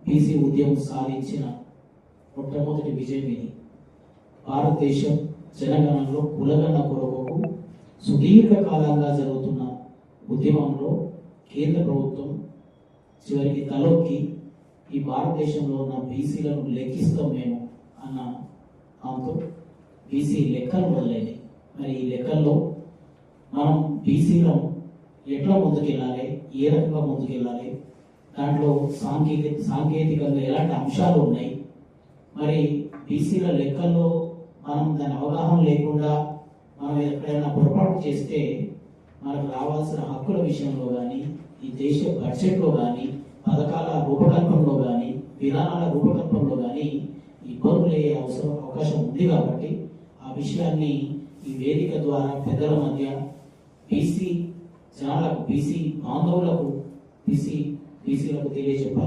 BC ఉద్యమం సాధించిన మొట్టమొదటి విజయం ఇది. భారతదేశం జనగణనలో కులగణన కొరకు సుదీర్ఘకాలంగా జరుగుతున్న ఉద్యమంలో కేంద్ర ప్రభుత్వం చివరికి తలొక్కి ఈ భారతదేశంలో ఉన్న బీసీలను లెక్కిస్తాం మేము అన్న దాంతో బీసీ లెక్కలు మొదలైనవి. మరి ఈ లెక్కల్లో మనం బీసీలను ఎట్లా ముందుకెళ్ళాలి, ఏ రకంగా ముందుకెళ్ళాలి, దాంట్లో సాంకేతికంగా ఎలాంటి అంశాలు ఉన్నాయి, మరి బీసీల లెక్కల్లో మనం దాని అవగాహన లేకుండా మనం ఎక్కడైనా పొరపాటు చేస్తే మనకు రావాల్సిన హక్కుల విషయంలో కానీ, ఈ దేశ బడ్జెట్లో కానీ, పథకాల రూపకల్పనలో కానీ, విధానాల రూపకల్పనలో కానీ ఇబ్బందులు అయ్యే అవకాశం ఉంది. కాబట్టి ఆ విషయాన్ని ఈ వేదిక ద్వారా పెద్దల మధ్య బీసీ జనాలకు, బీసీ బాంధవులకు, బీసీలకు తెలియజెప్పాలి.